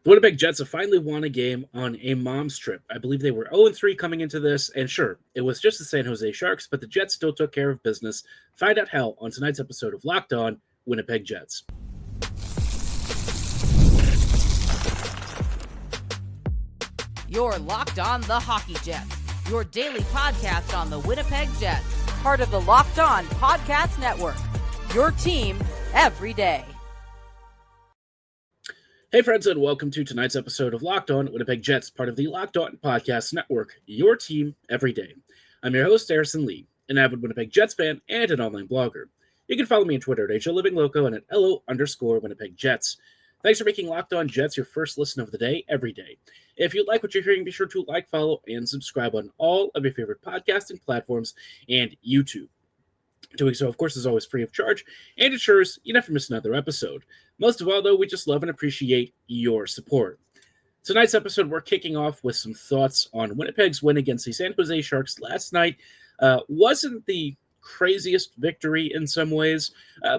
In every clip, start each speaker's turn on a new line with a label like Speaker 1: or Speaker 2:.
Speaker 1: The Winnipeg Jets have finally won a game on a mom's trip. I believe they were 0-3 coming into this, and sure, it was just the San Jose Sharks, but the Jets still took care of business. Find out how on tonight's episode of Locked On Winnipeg Jets.
Speaker 2: You're Locked On the Hockey Jets, your daily podcast on the Winnipeg Jets, part of the Locked On Podcast Network, your team every day.
Speaker 1: Hey friends, and welcome to tonight's episode of Locked On Winnipeg Jets, part of the Locked On Podcast Network, your team every day. I'm your host, Harrison Lee, an avid Winnipeg Jets fan and an online blogger. You can follow me on Twitter at HLivingLoco and at LO_Winnipeg Jets. Thanks for making Locked On Jets your first listen of the day every day. If you like what you're hearing, be sure to like, follow, and subscribe on all of your favorite podcasting platforms and YouTube. Doing so, of course, is always free of charge and ensures you never miss another episode. Most of all, though, we just love and appreciate your support. Tonight's episode, we're kicking off with some thoughts on Winnipeg's win against the San Jose Sharks last night. Wasn't the craziest victory in some ways,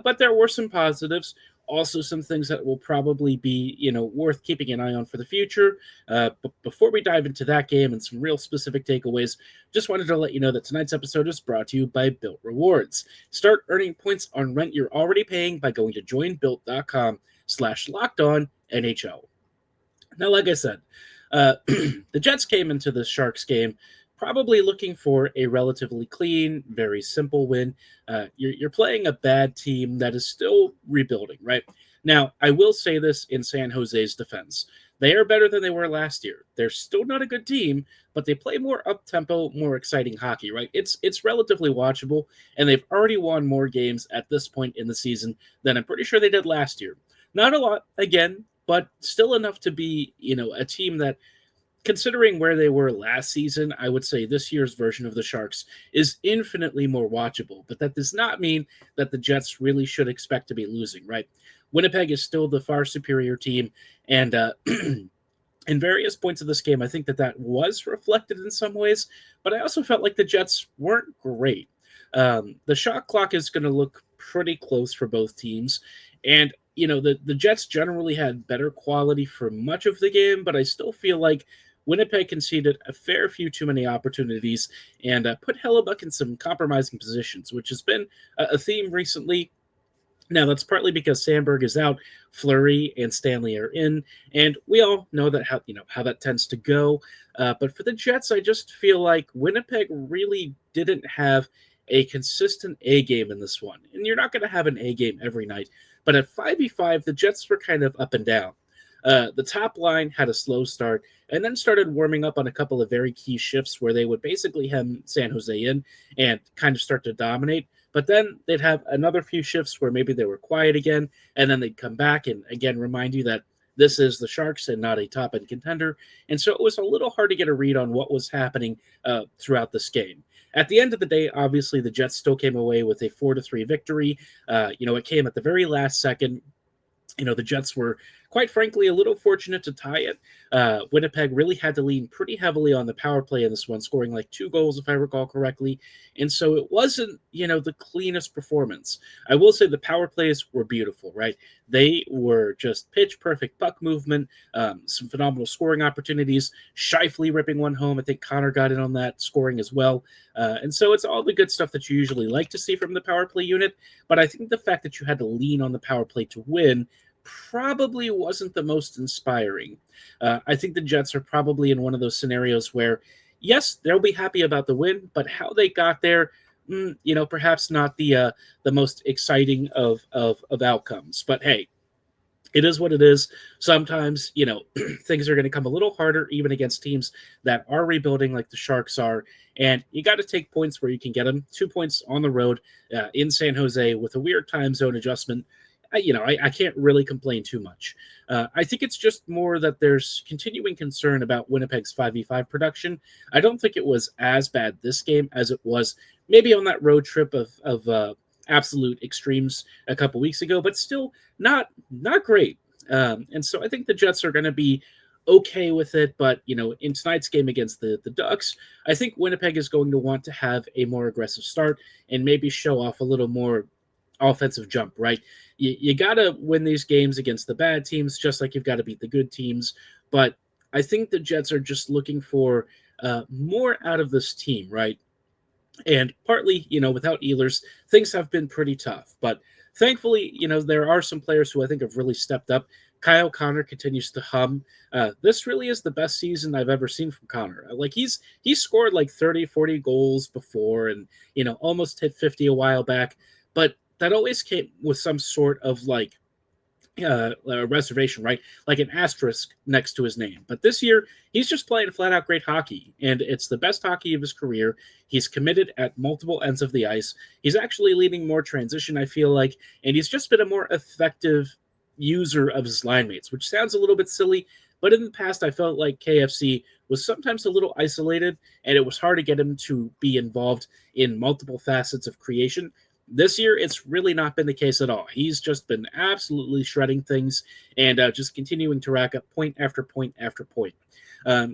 Speaker 1: but there were some positives. Also, some things that will probably be, worth keeping an eye on for the future. But before we dive into that game and some real specific takeaways, just wanted to let you know that tonight's episode is brought to you by Bilt Rewards. Start earning points on rent you're already paying by going to joinbuilt.com/LockedOnNHL. Now, like I said, the Jets came into the Sharks game probably looking for a relatively clean, very simple win. You're playing a bad team that is still rebuilding, right? Now, I will say this in San Jose's defense. They are better than they were last year. They're still not a good team, but they play more up-tempo, more exciting hockey, right? It's relatively watchable, and they've already won more games at this point in the season than I'm pretty sure they did last year. Not a lot, again, but still enough to be, a team that, considering where they were last season, I would say this year's version of the Sharks is infinitely more watchable. But that does not mean that the Jets really should expect to be losing, right? Winnipeg is still the far superior team. And in various points of this game, I think that was reflected in some ways. But I also felt like the Jets weren't great. The shot clock is going to look pretty close for both teams. And the Jets generally had better quality for much of the game, but I still feel like Winnipeg conceded a fair few too many opportunities and put Hellebuck in some compromising positions, which has been a theme recently. Now, that's partly because Sandberg is out, Fleury and Stanley are in, and we all know that how that tends to go. But for the Jets, I just feel like Winnipeg really didn't have a consistent A game in this one. And you're not going to have an A game every night. But at 5v5, the Jets were kind of up and down. The top line had a slow start and then started warming up on a couple of very key shifts where they would basically hem San Jose in and kind of start to dominate. But then they'd have another few shifts where maybe they were quiet again, and then they'd come back and again remind you that this is the Sharks and not a top-end contender. And so it was a little hard to get a read on what was happening throughout this game. At the end of the day, obviously, the Jets still came away with a 4-3 victory. It came at the very last second. The Jets were, quite frankly, a little fortunate to tie it. Winnipeg really had to lean pretty heavily on the power play in this one, scoring like 2 goals, if I recall correctly. And so it wasn't, the cleanest performance. I will say the power plays were beautiful, right? They were just pitch-perfect puck movement, some phenomenal scoring opportunities, Scheifele ripping one home. I think Connor got in on that, scoring as well. And so it's all the good stuff that you usually like to see from the power play unit. But I think the fact that you had to lean on the power play to win probably wasn't the most inspiring. I think the Jets are probably in one of those scenarios where, yes, they'll be happy about the win, but how they got there, perhaps not the most exciting of outcomes. But hey, it is what it is. Sometimes, things are going to come a little harder, even against teams that are rebuilding like the Sharks are. And you got to take points where you can get them. 2 points on the road in San Jose with a weird time zone adjustment. I can't really complain too much. I think it's just more that there's continuing concern about Winnipeg's 5v5 production. I don't think it was as bad this game as it was maybe on that road trip of absolute extremes a couple weeks ago, but still not great. And so I think the Jets are going to be okay with it. But, in tonight's game against the Ducks, I think Winnipeg is going to want to have a more aggressive start and maybe show off a little more offensive jump, right? You got to win these games against the bad teams, just like you've got to beat the good teams. But I think the Jets are just looking for more out of this team, right? And partly, without Ehlers, things have been pretty tough. But thankfully, there are some players who I think have really stepped up. Kyle Connor continues to hum. This really is the best season I've ever seen from Connor. Like he's scored like 30, 40 goals before and, almost hit 50 a while back. But that always came with some sort of like reservation, right? Like an asterisk next to his name. But this year, he's just playing flat out great hockey, and it's the best hockey of his career. He's committed at multiple ends of the ice. He's actually leading more transition, I feel like, and he's just been a more effective user of his line mates, which sounds a little bit silly, but in the past, I felt like KFC was sometimes a little isolated, and it was hard to get him to be involved in multiple facets of creation. This year, it's really not been the case at all. He's just been absolutely shredding things and just continuing to rack up point after point after point.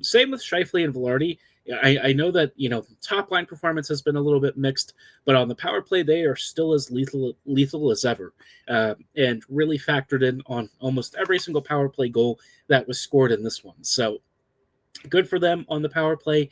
Speaker 1: Same with Scheifele and Velarde. I know that, top line performance has been a little bit mixed, but on the power play, they are still as lethal as ever and really factored in on almost every single power play goal that was scored in this one. So good for them on the power play.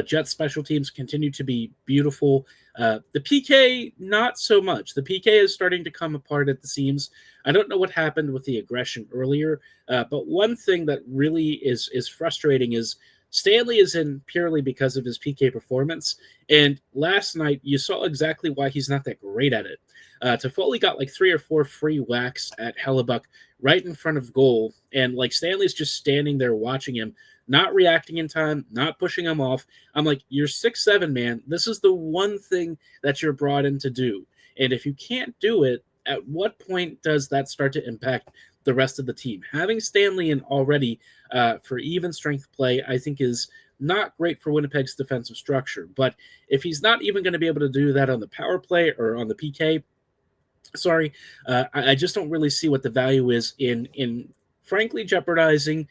Speaker 1: Jets special teams continue to be beautiful. The PK, not so much. The PK is starting to come apart at the seams. I don't know what happened with the aggression earlier, but one thing that really is frustrating is Stanley is in purely because of his PK performance. And last night, you saw exactly why he's not that great at it. Toffoli got like 3 or 4 free whacks at Hellebuck right in front of goal. And like Stanley's just standing there watching him, not reacting in time, not pushing him off. I'm like, you're 6'7", man. This is the one thing that you're brought in to do. And if you can't do it, at what point does that start to impact the rest of the team? Having Stanley in already for even strength play, I think is not great for Winnipeg's defensive structure. But if he's not even going to be able to do that on the power play or on the PK, I just don't really see what the value is in frankly jeopardizing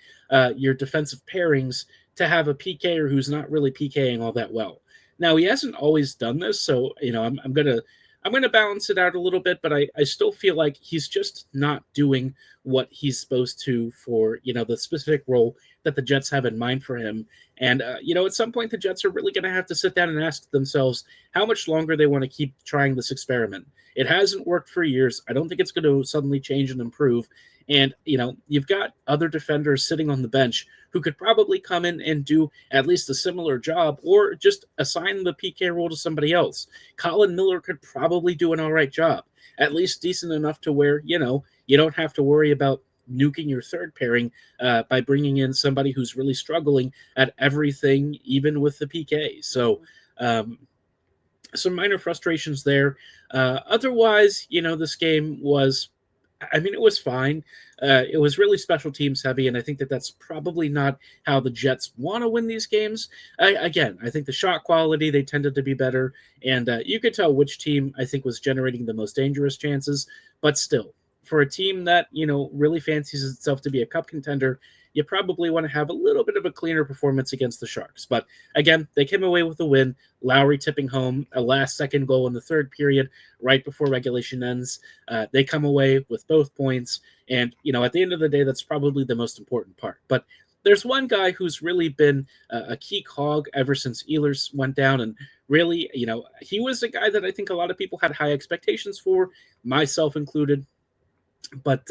Speaker 1: your defensive pairings to have a PKer who's not really PKing all that well. Now, he hasn't always done this, so I'm gonna balance it out a little bit, but I still feel like he's just not doing what he's supposed to for the specific role that the Jets have in mind for him. And at some point the Jets are really going to have to sit down and ask themselves how much longer they want to keep trying this experiment. It hasn't worked for years. I don't think it's going to suddenly change and improve. And, you've got other defenders sitting on the bench who could probably come in and do at least a similar job or just assign the PK role to somebody else. Colin Miller could probably do an all right job, at least decent enough to where, you don't have to worry about nuking your third pairing by bringing in somebody who's really struggling at everything, even with the PK. So, some minor frustrations there. Otherwise, this game was, it was fine. It was really special teams heavy, and I think that that's probably not how the Jets want to win these games. I think the shot quality, they tended to be better, and you could tell which team I think was generating the most dangerous chances, but still, for a team that, really fancies itself to be a cup contender, you probably want to have a little bit of a cleaner performance against the Sharks. But again, they came away with a win. Lowry tipping home a last-second goal in the third period right before regulation ends. They come away with both points. And, at the end of the day, that's probably the most important part. But there's one guy who's really been a key cog ever since Ehlers went down. And really, he was a guy that I think a lot of people had high expectations for, myself included. But,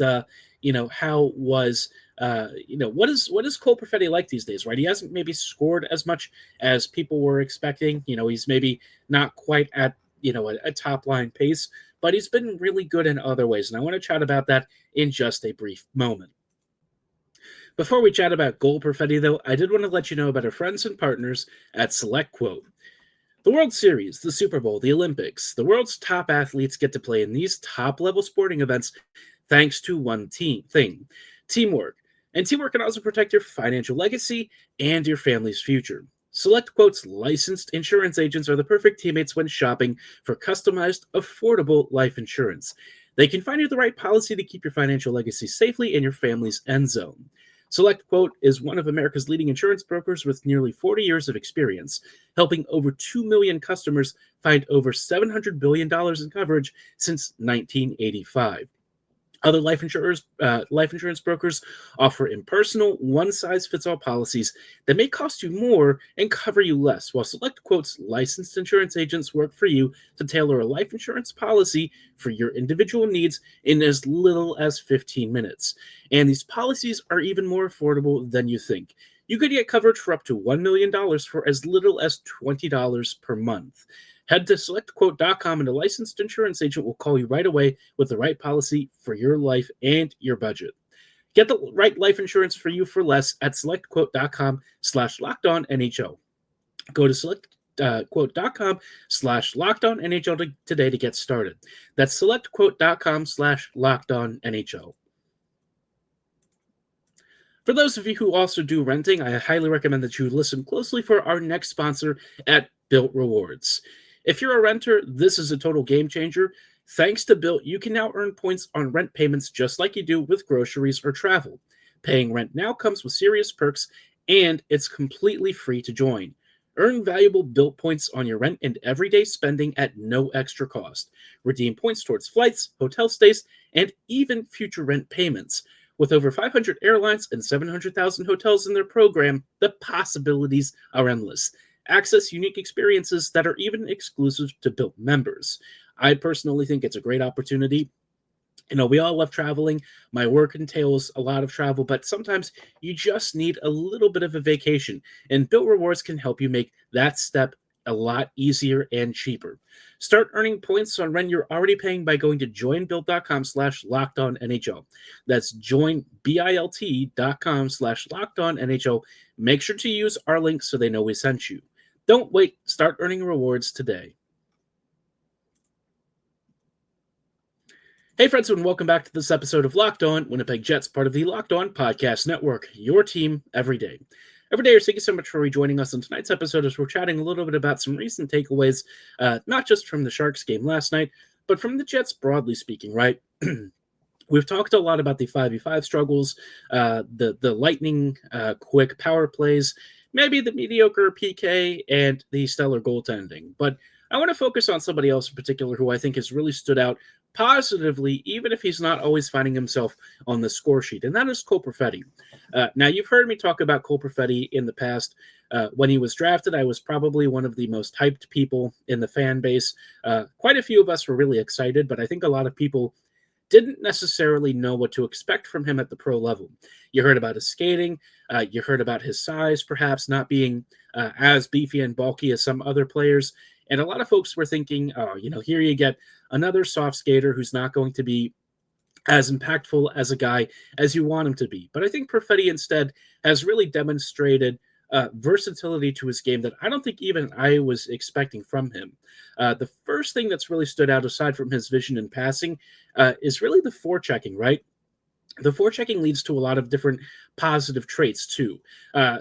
Speaker 1: how was... what is Cole Perfetti like these days, right? He hasn't maybe scored as much as people were expecting. He's maybe not quite at, a top line pace, but he's been really good in other ways. And I want to chat about that in just a brief moment. Before we chat about Cole Perfetti, though, I did want to let you know about our friends and partners at SelectQuote. The World Series, the Super Bowl, the Olympics, the world's top athletes get to play in these top-level sporting events thanks to one thing, teamwork. And teamwork can also protect your financial legacy and your family's future. SelectQuote's licensed insurance agents are the perfect teammates when shopping for customized, affordable life insurance. They can find you the right policy to keep your financial legacy safely in your family's end zone. SelectQuote is one of America's leading insurance brokers with nearly 40 years of experience, helping over 2 million customers find over $700 billion in coverage since 1985. Other life insurance brokers offer impersonal, one-size-fits-all policies that may cost you more and cover you less, while SelectQuote's licensed insurance agents work for you to tailor a life insurance policy for your individual needs in as little as 15 minutes. And these policies are even more affordable than you think. You could get coverage for up to $1 million for as little as $20 per month. Head to selectquote.com and a licensed insurance agent will call you right away with the right policy for your life and your budget. Get the right life insurance for you for less at selectquote.com/lockedonnhl. Go to selectquote.com/lockedonnhl today to get started. That's selectquote.com/lockedonnhl. For those of you who also do renting, I highly recommend that you listen closely for our next sponsor at Bilt Rewards. If you're a renter, this is a total game changer. Thanks to Bilt, you can now earn points on rent payments just like you do with groceries or travel. Paying rent now comes with serious perks, and it's completely free to join. Earn valuable Bilt points on your rent and everyday spending at no extra cost. Redeem points towards flights, hotel stays, and even future rent payments. With over 500 airlines and 700,000 hotels in their program, the possibilities are endless. Access unique experiences that are even exclusive to Bilt members. I personally think it's a great opportunity. We all love traveling. My work entails a lot of travel, but sometimes you just need a little bit of a vacation, and Bilt Rewards can help you make that step a lot easier and cheaper. Start earning points on rent you're already paying by going to joinbilt.com/lockedonnhl. That's joinbilt.com/lockedonnhl. Make sure to use our link so they know we sent you. Don't wait. Start earning rewards today. Hey friends, and welcome back to this episode of Locked On Winnipeg Jets, part of the Locked On Podcast Network, your team every day. Every day, thank you so much for rejoining us on tonight's episode as we're chatting a little bit about some recent takeaways, not just from the Sharks game last night, but from the Jets broadly speaking, right? We've talked a lot about the 5v5 struggles, the lightning quick power plays, maybe the mediocre PK, and the stellar goaltending. But I want to focus on somebody else in particular who I think has really stood out positively, even if he's not always finding himself on the score sheet, and that is Cole Perfetti. Now, you've heard me talk about Cole Perfetti in the past. When he was drafted, I was probably one of the most hyped people in the fan base. Quite a few of us were really excited, but I think a lot of people didn't necessarily know what to expect from him at the pro level. You heard about his skating. You heard about his size, perhaps not being as beefy and bulky as some other players. And a lot of folks were thinking, here you get another soft skater who's not going to be as impactful as a guy as you want him to be. But I think Perfetti instead has really demonstrated versatility to his game that I don't think even I was expecting from him. The first thing that's really stood out, aside from his vision and passing, is really the forechecking, right? The forechecking leads to a lot of different positive traits, too.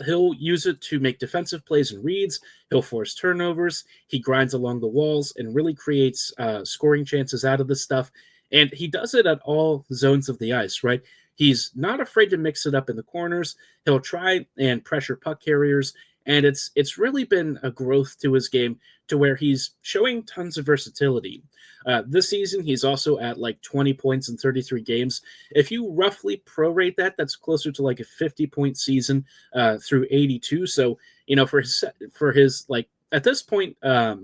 Speaker 1: He'll use it to make defensive plays and reads. He'll force turnovers. He grinds along the walls and really creates scoring chances out of this stuff. And he does it at all zones of the ice, right? He's not afraid to mix it up in the corners. He'll try and pressure puck carriers. And it's really been a growth to his game to where he's showing tons of versatility. This season, he's also at like 20 points in 33 games. If you roughly prorate that, that's closer to like a 50-point season through 82. So, for his like at this point, I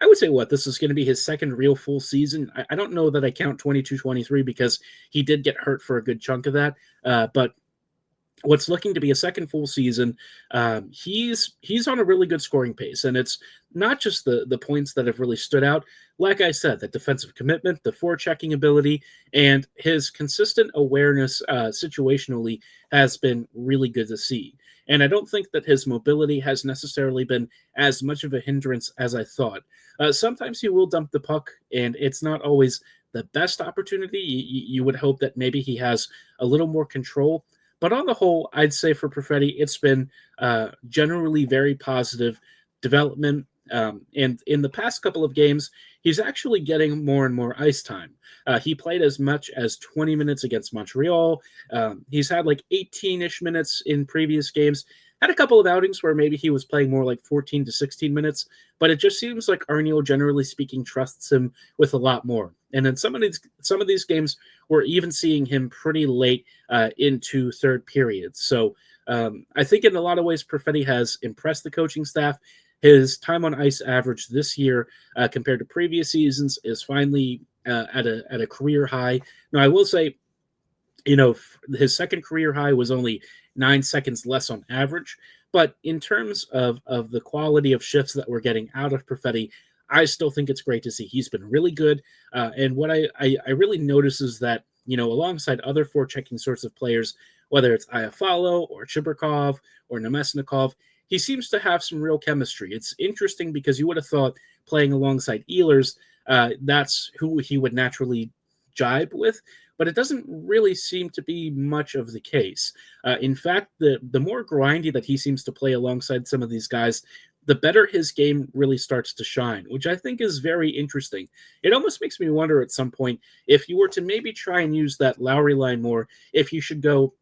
Speaker 1: would say this is going to be his second real full season. I don't know that I count 22-23 because he did get hurt for a good chunk of that. But what's looking to be a second full season, he's on a really good scoring pace. And it's not just the points that have really stood out. Like I said, the defensive commitment, the forechecking ability, and his consistent awareness situationally has been really good to see. And I don't think that his mobility has necessarily been as much of a hindrance as I thought. Sometimes he will dump the puck, and it's not always the best opportunity. You would hope that maybe he has a little more control. But on the whole, I'd say for Perfetti, it's been generally very positive development. And in the past couple of games, he's actually getting more and more ice time. He played as much as 20 minutes against Montreal. He's had like 18-ish minutes in previous games. Had a couple of outings where maybe he was playing more like 14 to 16 minutes, but it just seems like Arniel, generally speaking, trusts him with a lot more. And in some of these games, we're even seeing him pretty late into third periods. So I think in a lot of ways, Perfetti has impressed the coaching staff. His time on ice average this year compared to previous seasons is finally at a career high. Now, I will say, his second career high was only 9 seconds less on average. But in terms of the quality of shifts that we're getting out of Perfetti, I still think it's great to see. He's been really good. And what I really notice is that, alongside other forechecking sorts of players, whether it's Iafallo or Chibrikov or Nemesnikov, he seems to have some real chemistry. It's interesting because you would have thought playing alongside Ehlers, that's who he would naturally jibe with, but it doesn't really seem to be much of the case. In fact, the more grindy that he seems to play alongside some of these guys, the better his game really starts to shine, which I think is very interesting. It almost makes me wonder at some point, if you were to maybe try and use that Lowry line more, if you should go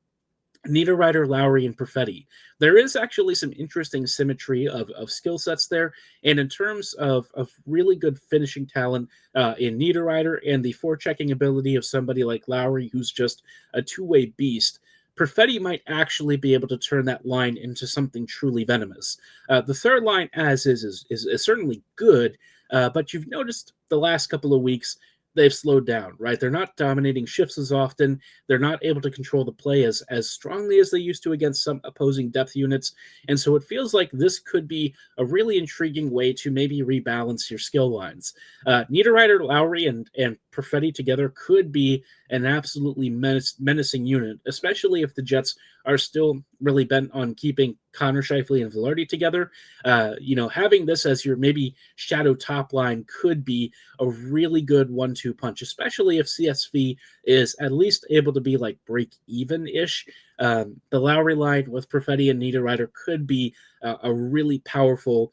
Speaker 1: Niederreiter, Lowry, and Perfetti. There is actually some interesting symmetry of skill sets there. And in terms of really good finishing talent in Niederreiter and the forechecking ability of somebody like Lowry, who's just a two-way beast, Perfetti might actually be able to turn that line into something truly venomous. The third line, as is certainly good, but you've noticed the last couple of weeks they've slowed down, right? They're not dominating shifts as often. They're not able to control the play as strongly as they used to against some opposing depth units. And so it feels like this could be a really intriguing way to maybe rebalance your skill lines. Niederreiter, Lowry, and Perfetti together could be an absolutely menacing unit, especially if the Jets are still really bent on keeping Connor Scheifele and Velarde together. Having this as your maybe shadow top line could be a really good 1-2 punch, especially if CSV is at least able to be like break even-ish. The Lowry line with Perfetti and Niederreiter could be a really powerful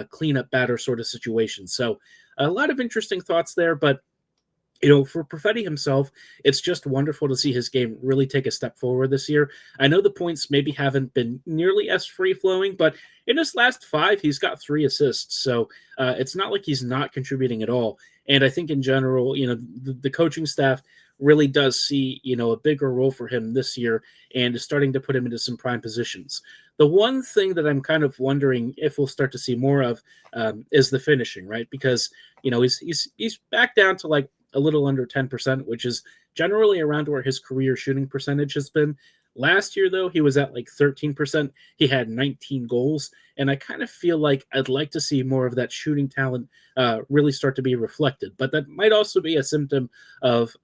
Speaker 1: cleanup batter sort of situation. So a lot of interesting thoughts there, but for Perfetti himself, it's just wonderful to see his game really take a step forward this year. I know the points maybe haven't been nearly as free-flowing, but in his last 5, he's got 3 assists. So it's not like he's not contributing at all. And I think in general, the coaching staff really does see, a bigger role for him this year and is starting to put him into some prime positions. The one thing that I'm kind of wondering if we'll start to see more of is the finishing, right? Because, he's back down to like a little under 10%, which is generally around where his career shooting percentage has been. Last year, though, he was at like 13%. He had 19 goals. And I kind of feel like I'd like to see more of that shooting talent really start to be reflected. But that might also be a symptom of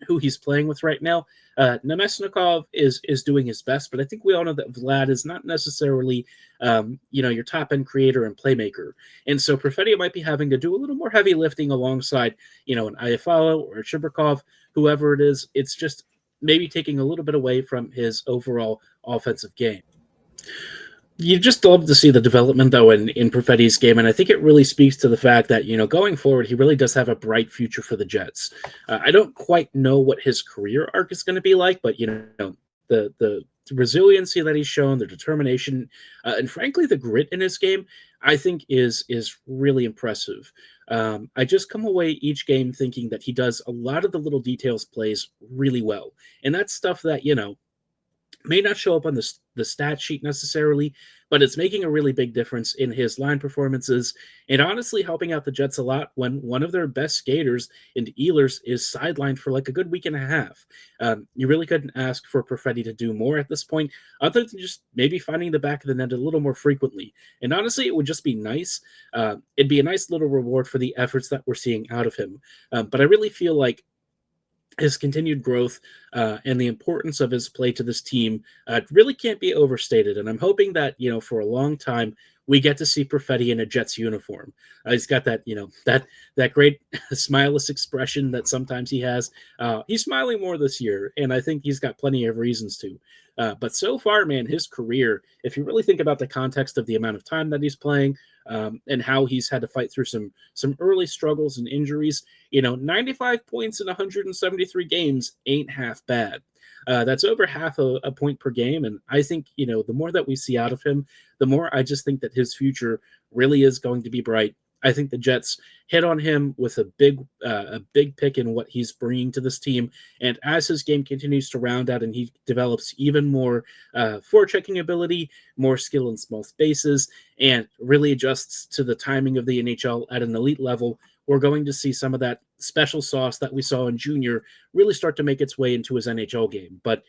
Speaker 1: who he's playing with right now. Nemesnikov is doing his best, but I think we all know that Vlad is not necessarily, your top-end creator and playmaker. And so Perfetti might be having to do a little more heavy lifting alongside, an Iafallo or a Chibrikov, whoever it is. It's just maybe taking a little bit away from his overall offensive game. You just love to see the development, though, in Perfetti's game, and I think it really speaks to the fact that, going forward, he really does have a bright future for the Jets. I don't quite know what his career arc is going to be like, but, the resiliency that he's shown, the determination, and frankly, the grit in his game, I think is really impressive. I just come away each game thinking that he does a lot of the little details plays really well, and that's stuff that, may not show up on the stat sheet necessarily, but it's making a really big difference in his line performances and honestly helping out the Jets a lot when one of their best skaters in Ehlers is sidelined for like a good week and a half. You really couldn't ask for Perfetti to do more at this point, other than just maybe finding the back of the net a little more frequently. And honestly, it would just be nice. It'd be a nice little reward for the efforts that we're seeing out of him. But I really feel like his continued growth and the importance of his play to this team really can't be overstated. And I'm hoping that, for a long time, we get to see Perfetti in a Jets uniform. He's got that, that great smileless expression that sometimes he has. He's smiling more this year, and I think he's got plenty of reasons to. But so far, man, his career, if you really think about the context of the amount of time that he's playing, and how he's had to fight through some early struggles and injuries, 95 points in 173 games ain't half bad. That's over half a point per game. And I think, the more that we see out of him, the more I just think that his future really is going to be bright. I think the Jets hit on him with a big pick in what he's bringing to this team. And as his game continues to round out and he develops even more forechecking ability, more skill in small spaces, and really adjusts to the timing of the NHL at an elite level, we're going to see some of that special sauce that we saw in junior really start to make its way into his NHL game. But,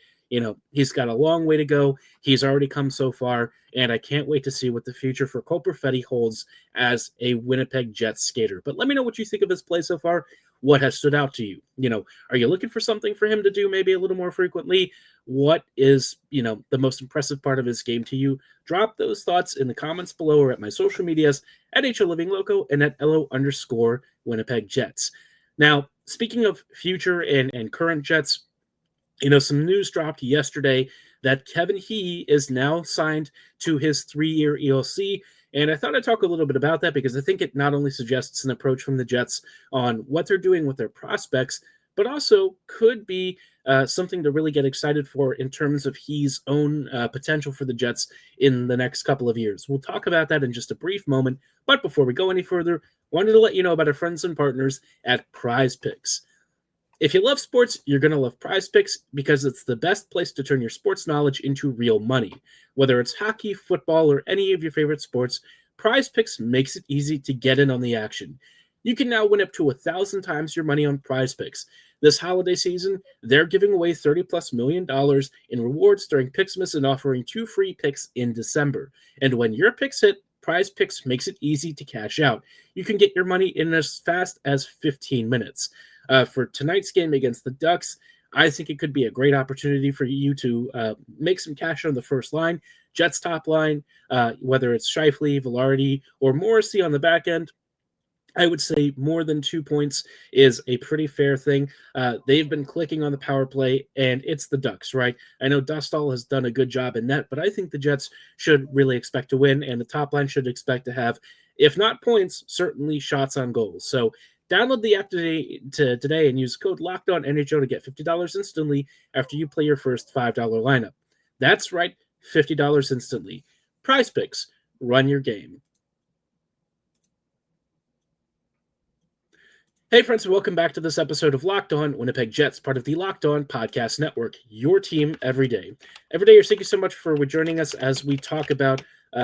Speaker 1: he's got a long way to go. He's already come so far, and I can't wait to see what the future for Cole Perfetti holds as a Winnipeg Jets skater. But let me know what you think of his play so far. What has stood out to you? Are you looking for something for him to do maybe a little more frequently? What is, the most impressive part of his game to you? Drop those thoughts in the comments below or at my social medias at HLivingLoco and at LO_Winnipeg Jets. Now, speaking of future and current Jets, some news dropped yesterday that Kevin He is now signed to his 3-year ELC. And I thought I'd talk a little bit about that because I think it not only suggests an approach from the Jets on what they're doing with their prospects, but also could be something to really get excited for in terms of He's own potential for the Jets in the next couple of years. We'll talk about that in just a brief moment. But before we go any further, wanted to let you know about our friends and partners at PrizePicks. If you love sports, you're going to love PrizePicks because it's the best place to turn your sports knowledge into real money. Whether it's hockey, football, or any of your favorite sports, PrizePicks makes it easy to get in on the action. You can now win up to 1,000 times your money on PrizePicks. This holiday season, they're giving away $30+ million in rewards during Picksmas and offering 2 free picks in December. And when your picks hit, PrizePicks makes it easy to cash out. You can get your money in as fast as 15 minutes. For tonight's game against the Ducks, I think it could be a great opportunity for you to make some cash on the first line, Jets top line, whether it's Scheifele, Velarde, or Morrissey on the back end. I would say more than 2 points is a pretty fair thing. They've been clicking on the power play, and it's the Ducks, right? I know Dustall has done a good job in net, but I think the Jets should really expect to win, and the top line should expect to have, if not points, certainly shots on goals. So download the app today and use code LOCKEDONNHO to get $50 instantly after you play your first $5 lineup. That's right, $50 instantly. PrizePicks, run your game. Hey friends, and welcome back to this episode of Locked On Winnipeg Jets, part of the Locked On Podcast Network, your team every day. Every day, thank you so much for joining us as we talk about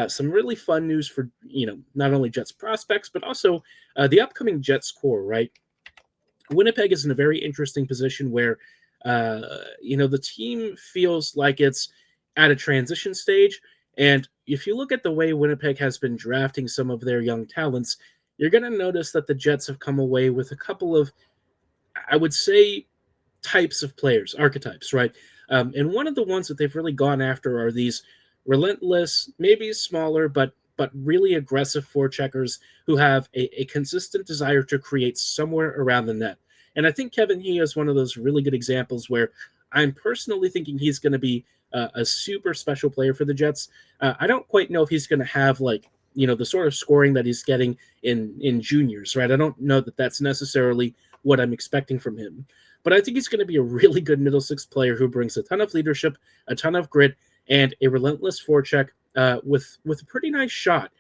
Speaker 1: some really fun news for, not only Jets prospects, but also the upcoming Jets core, right? Winnipeg is in a very interesting position where, the team feels like it's at a transition stage. And if you look at the way Winnipeg has been drafting some of their young talents, you're going to notice that the Jets have come away with a couple of, I would say, types of players, archetypes, right? And one of the ones that they've really gone after are these relentless, maybe smaller, but really aggressive forecheckers who have a consistent desire to create somewhere around the net. And I think Kevin He is one of those really good examples where I'm personally thinking he's going to be a super special player for the Jets. I don't quite know if he's going to have the sort of scoring that he's getting in juniors, right? I don't know that that's necessarily what I'm expecting from him. But I think he's going to be a really good middle six player who brings a ton of leadership, a ton of grit, and a relentless forecheck with a pretty nice shot.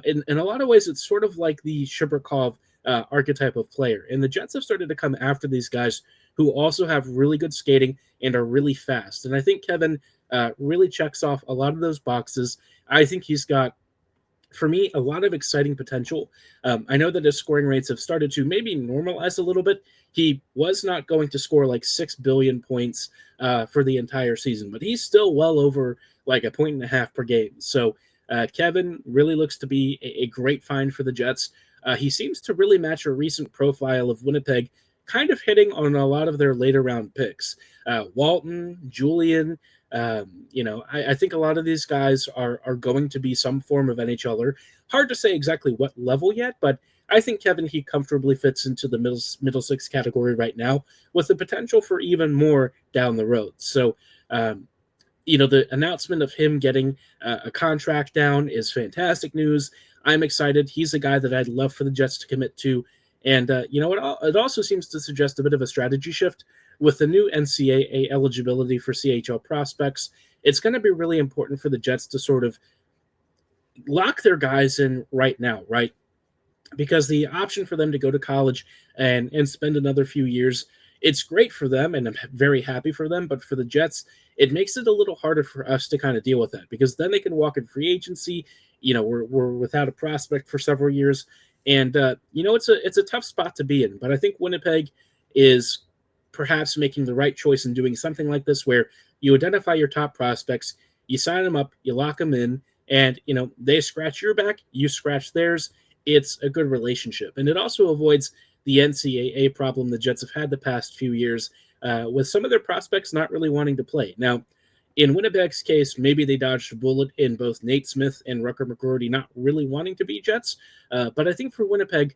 Speaker 1: In a lot of ways, it's sort of like the Shibrikov archetype of player. And the Jets have started to come after these guys who also have really good skating and are really fast. And I think Kevin really checks off a lot of those boxes. I think he's got, for me, a lot of exciting potential. I know that his scoring rates have started to maybe normalize a little bit. He was not going to score like 6 billion points for the entire season, but he's still well over like 1.5 points per game. So Kevin really looks to be a great find for the Jets. He seems to really match a recent profile of Winnipeg, kind of hitting on a lot of their later round picks. Walton, Julian, I think a lot of these guys are going to be some form of NHLer. Hard to say exactly what level yet, but I think Kevin, he comfortably fits into the middle six category right now, with the potential for even more down the road. So, the announcement of him getting a contract down is fantastic news. I'm excited. He's a guy that I'd love for the Jets to commit to. And, it also seems to suggest a bit of a strategy shift with the new NCAA eligibility for CHL prospects. It's going to be really important for the Jets to sort of lock their guys in right now, right? Because the option for them to go to college and spend another few years, it's great for them, and I'm very happy for them. But for the Jets, it makes it a little harder for us to kind of deal with that, because then they can walk in free agency. We're without a prospect for several years, and it's a tough spot to be in. But I think Winnipeg is perhaps making the right choice in doing something like this, where you identify your top prospects, you sign them up, you lock them in, and they scratch your back, you scratch theirs. It's a good relationship, and it also avoids the NCAA problem the Jets have had the past few years, with some of their prospects not really wanting to play. Now, in Winnipeg's case, maybe they dodged a bullet in both Nate Smith and Rucker McGroarty not really wanting to be Jets, but I think for Winnipeg,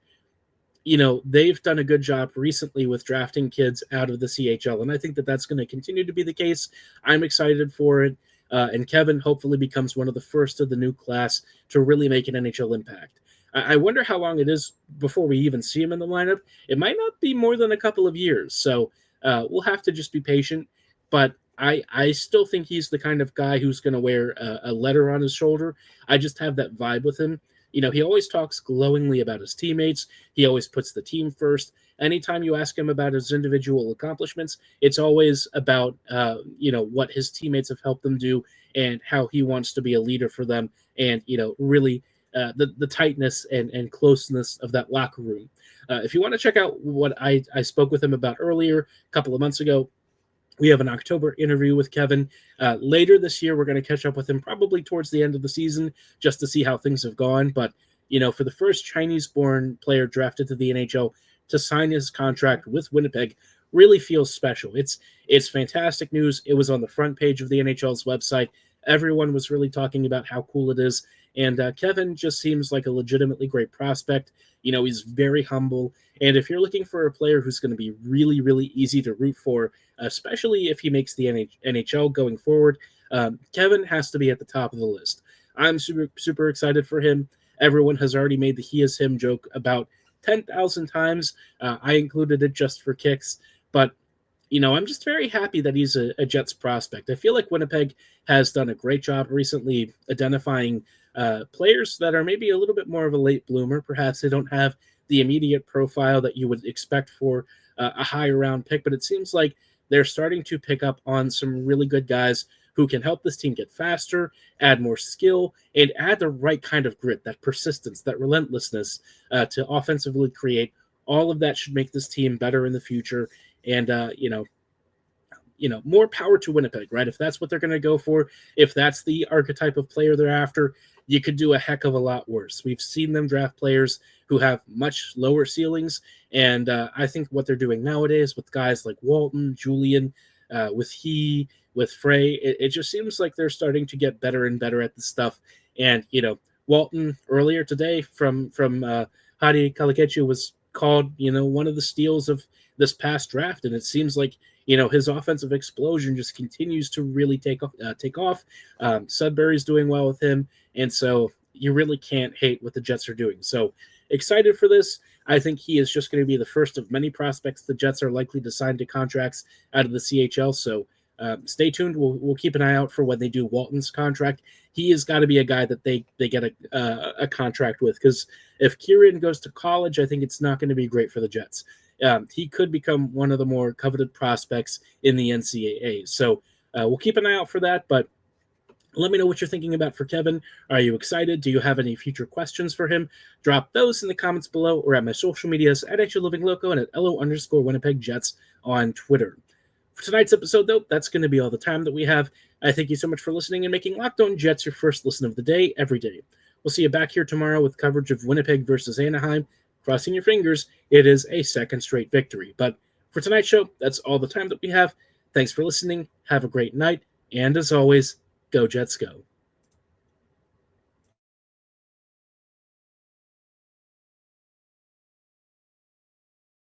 Speaker 1: they've done a good job recently with drafting kids out of the CHL, and I think that that's going to continue to be the case. I'm excited for it, and Kevin hopefully becomes one of the first of the new class to really make an NHL impact. I wonder how long it is before we even see him in the lineup. It might not be more than a couple of years, so we'll have to just be patient. But I still think he's the kind of guy who's going to wear a letter on his shoulder. I just have that vibe with him. He always talks glowingly about his teammates. He always puts the team first. Anytime you ask him about his individual accomplishments, it's always about what his teammates have helped them do and how he wants to be a leader for them, and really the tightness and closeness of that locker room. If you want to check out what I spoke with him about earlier, a couple of months ago, we have an October interview with Kevin. Later this year, we're going to catch up with him probably towards the end of the season just to see how things have gone. But, for the first Chinese-born player drafted to the NHL to sign his contract with Winnipeg really feels special. It's fantastic news. It was on the front page of the NHL's website. Everyone was really talking about how cool it is. And Kevin just seems like a legitimately great prospect. He's very humble. And if you're looking for a player who's going to be really, really easy to root for, especially if he makes the NHL going forward, Kevin has to be at the top of the list. I'm super, super excited for him. Everyone has already made the he is him joke about 10,000 times. I included it just for kicks. But I'm just very happy that he's a Jets prospect. I feel like Winnipeg has done a great job recently identifying players that are maybe a little bit more of a late bloomer. Perhaps they don't have the immediate profile that you would expect for a higher round pick, but it seems like they're starting to pick up on some really good guys who can help this team get faster, add more skill, and add the right kind of grit, that persistence, that relentlessness to offensively create. All of that should make this team better in the future. And, more power to Winnipeg, right? If that's what they're going to go for, if that's the archetype of player they're after, you could do a heck of a lot worse. We've seen them draft players who have much lower ceilings, and I think what they're doing nowadays with guys like Walton, Julian, with Frey, it just seems like they're starting to get better and better at this stuff. And, Walton earlier today from Hadi Kalikechu was called, one of the steals of this past draft, and it seems like his offensive explosion just continues to really take off. Sudbury's doing well with him, and so you really can't hate what the Jets are doing. So excited for this. I think he is just going to be the first of many prospects the Jets are likely to sign to contracts out of the CHL. So stay tuned. We'll keep an eye out for when they do Walton's contract. He has got to be a guy that they get a contract with, because if Kieran goes to college, I think it's not going to be great for the Jets. He could become one of the more coveted prospects in the NCAA. So we'll keep an eye out for that. But let me know what you're thinking about for Kevin. Are you excited? Do you have any future questions for him? Drop those in the comments below or at my social medias at @LoveingLoco and at @LO_Winnipeg Jets on Twitter. For tonight's episode, though, that's going to be all the time that we have. I thank you so much for listening and making Locked On Jets your first listen of the day every day. We'll see you back here tomorrow with coverage of Winnipeg versus Anaheim. Crossing your fingers, it is a second straight victory. But for tonight's show, that's all the time that we have. Thanks for listening. Have a great night. And as always, go Jets go.